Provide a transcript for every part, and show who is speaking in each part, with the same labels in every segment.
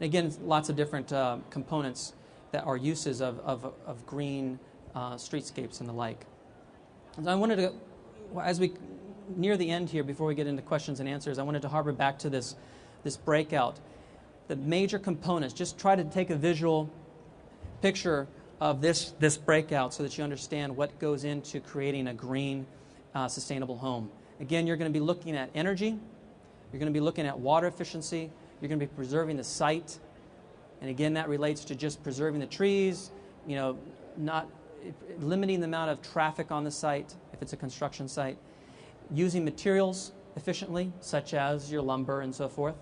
Speaker 1: And again, lots of different components that are uses of green streetscapes and the like. And I wanted to, as we near the end here, before we get into questions and answers, I wanted to harbor back to this breakout. The major components, just try to take a visual picture of this breakout so that you understand what goes into creating a green, sustainable home. Again, you're going to be looking at energy, you're going to be looking at water efficiency, you're going to be preserving the site, and again, that relates to just preserving the trees, not limiting the amount of traffic on the site if it's a construction site, using materials efficiently, such as your lumber and so forth,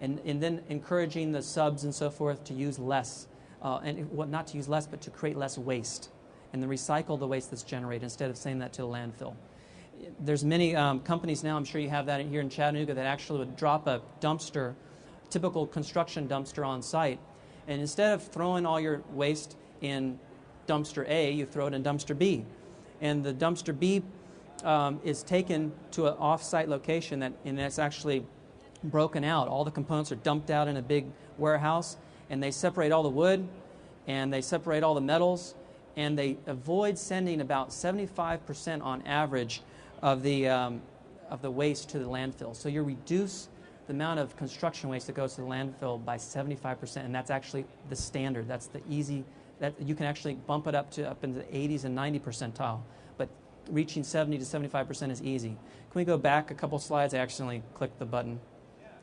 Speaker 1: and then encouraging the subs and so forth to use less, not to use less, but to create less waste, and then recycle the waste that's generated instead of sending that to a landfill. There's many companies now, I'm sure you have that here in Chattanooga, that actually would drop a dumpster, typical construction dumpster on site, and instead of throwing all your waste in dumpster A, you throw it in dumpster B. And the dumpster B is taken to an off-site location and that's actually broken out. All the components are dumped out in a big warehouse, and they separate all the wood, and they separate all the metals, and they avoid sending about 75% on average of the waste to the landfill. So you reduce the amount of construction waste that goes to the landfill by 75%, and that's actually the standard. That's the easy, that you can actually bump it up into the 80s and 90 percentile, but reaching 70 to 75% is easy. Can we go back a couple slides? I accidentally clicked the button.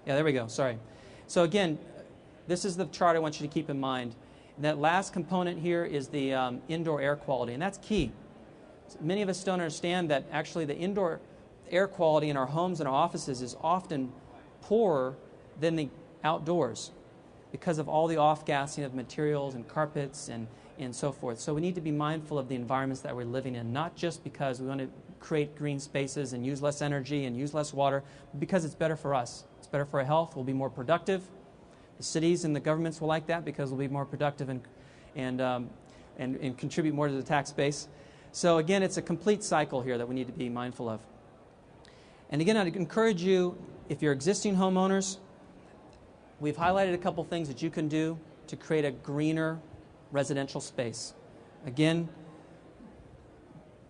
Speaker 1: Yeah, there we go, sorry. So again, this is the chart I want you to keep in mind. That last component here is the indoor air quality, and that's key. Many of us don't understand that actually the indoor air quality in our homes and our offices is often poorer than the outdoors because of all the off-gassing of materials and carpets and so forth. So we need to be mindful of the environments that we're living in, not just because we want to create green spaces and use less energy and use less water, but because it's better for us. It's better for our health. We'll be more productive. The cities and the governments will like that because we'll be more productive and contribute more to the tax base. So again, it's a complete cycle here that we need to be mindful of. And again, I'd encourage you, if you're existing homeowners, we've highlighted a couple things that you can do to create a greener residential space. Again,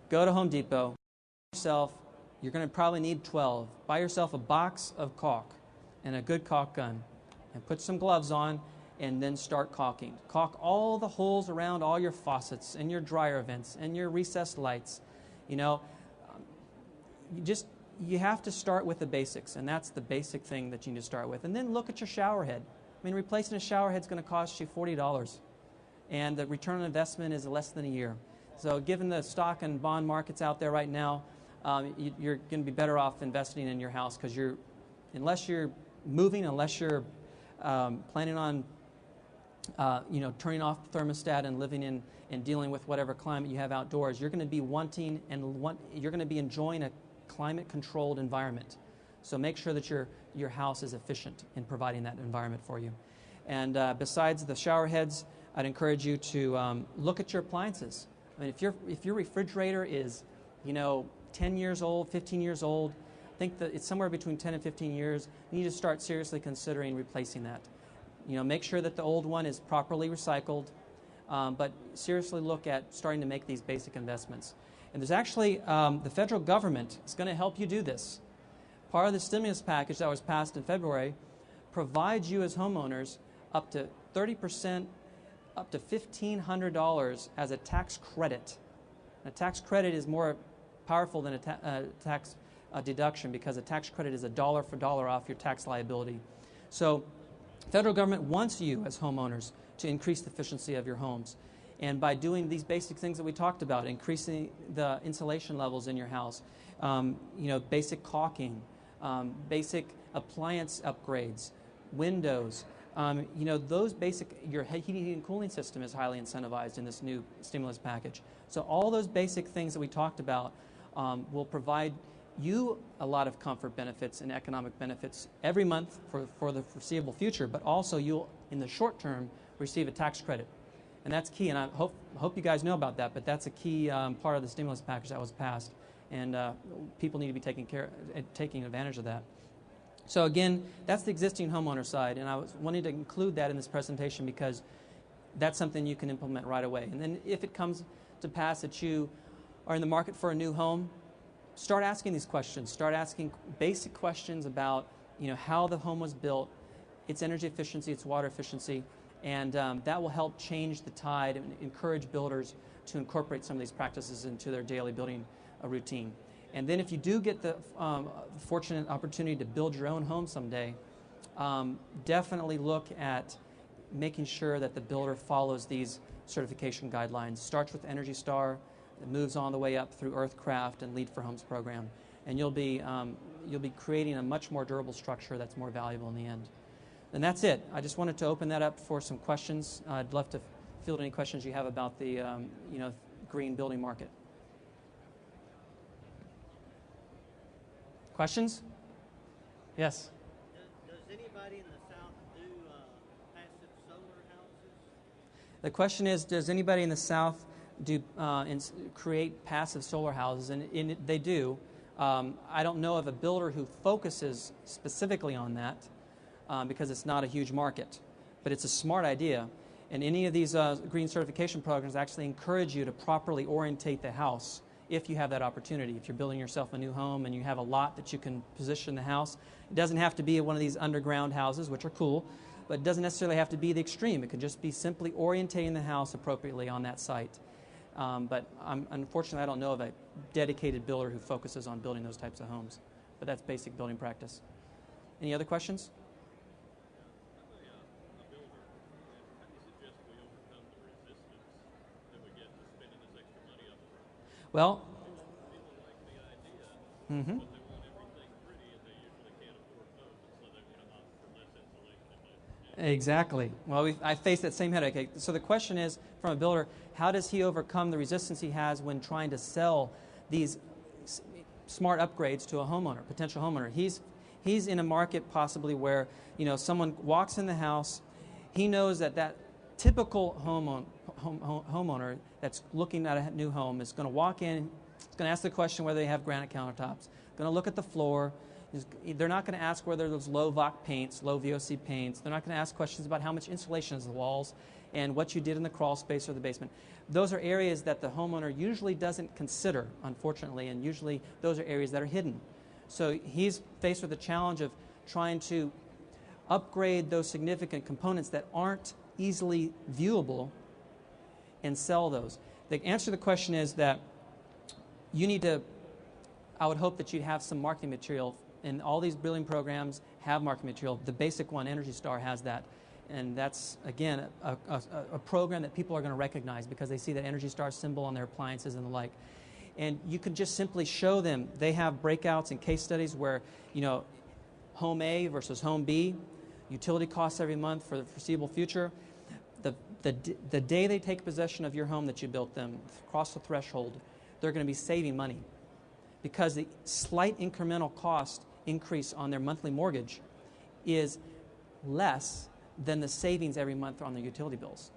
Speaker 1: go to Home Depot, you're going to probably need 12. Buy yourself a box of caulk and a good caulk gun, and put some gloves on, and then start caulking. Caulk all the holes around all your faucets and your dryer vents and your recessed lights. You have to start with the basics, and that's the basic thing that you need to start with. And then look at your shower head. I mean, replacing a shower head is going to cost you $40, and the return on investment is less than a year. So given the stock and bond markets out there right now, you're going to be better off investing in your house, because unless you're moving, unless you're planning on turning off the thermostat and living in and dealing with whatever climate you have outdoors, you're going to be you're going to be enjoying a climate-controlled environment. So make sure that your house is efficient in providing that environment for you. And besides the shower heads, I'd encourage you to look at your appliances. I mean, if your refrigerator is 10 years old, 15 years old, I think that it's somewhere between 10 and 15 years, you need to start seriously considering replacing that. Make sure that the old one is properly recycled, but seriously look at starting to make these basic investments. And there's actually, the federal government is going to help you do this. Part of the stimulus package that was passed in February provides you as homeowners up to 30%, up to $1,500 as a tax credit. A tax credit is more powerful than a tax deduction, because a tax credit is a dollar for dollar off your tax liability. So federal government wants you as homeowners to increase the efficiency of your homes. And by doing these basic things that we talked about, increasing the insulation levels in your house, basic caulking, basic appliance upgrades, windows, those basic, your heating and cooling system is highly incentivized in this new stimulus package. So all those basic things that we talked about will provide you a lot of comfort benefits and economic benefits every month for the foreseeable future, but also you'll, in the short term, receive a tax credit. And that's key, and I hope you guys know about that, but that's a key part of the stimulus package that was passed, and people need to be taking advantage of that. So again, that's the existing homeowner side, and I was wanting to include that in this presentation because that's something you can implement right away. And then if it comes to pass that you are in the market for a new home, start asking these questions. Start asking basic questions about how the home was built, its energy efficiency, its water efficiency, and that will help change the tide and encourage builders to incorporate some of these practices into their daily building routine. And then if you do get the fortunate opportunity to build your own home someday, definitely look at making sure that the builder follows these certification guidelines. Starts with Energy Star, it moves on the way up through Earthcraft and Lead for Homes program, and you'll be creating a much more durable structure that's more valuable in the end. And that's it. I just wanted to open that up for some questions. I'd love to field any questions you have about the green building market. Questions? Yes.
Speaker 2: Does anybody in the South do passive solar houses?
Speaker 1: The question is, does anybody in the South do create passive solar houses? And they do. I don't know of a builder who focuses specifically on that because it's not a huge market. But it's a smart idea. And any of these green certification programs actually encourage you to properly orientate the house if you have that opportunity. If you're building yourself a new home and you have a lot that you can position the house, it doesn't have to be one of these underground houses, which are cool, but it doesn't necessarily have to be the extreme. It could just be simply orientating the house appropriately on that site. But unfortunately, I don't know of a dedicated builder who focuses on building those types of homes. But that's basic building practice. Any other questions? Well, exactly. Well, I face that same headache. So the question is, from a builder, how does he overcome the resistance he has when trying to sell these smart upgrades to a homeowner, potential homeowner? He's in a market possibly where someone walks in the house, he knows that typical homeowner that's looking at a new home is going to walk in, is going to ask the question whether they have granite countertops, going to look at the floor. They're not going to ask whether there's low VOC paints. They're not going to ask questions about how much insulation is in the walls and what you did in the crawl space or the basement. Those are areas that the homeowner usually doesn't consider, unfortunately, and usually those are areas that are hidden. So he's faced with the challenge of trying to upgrade those significant components that aren't easily viewable and sell those. The answer to the question is that I would hope that you'd have some marketing material, and all these building programs have marketing material. The basic one, Energy Star, has that. And that's, again, a program that people are going to recognize because they see that Energy Star symbol on their appliances and the like. And you can just simply show them. They have breakouts and case studies where, home A versus home B, utility costs every month for the foreseeable future. The day they take possession of your home that you built them, cross the threshold, they're going to be saving money because the slight incremental cost increase on their monthly mortgage is less than the savings every month on their utility bills.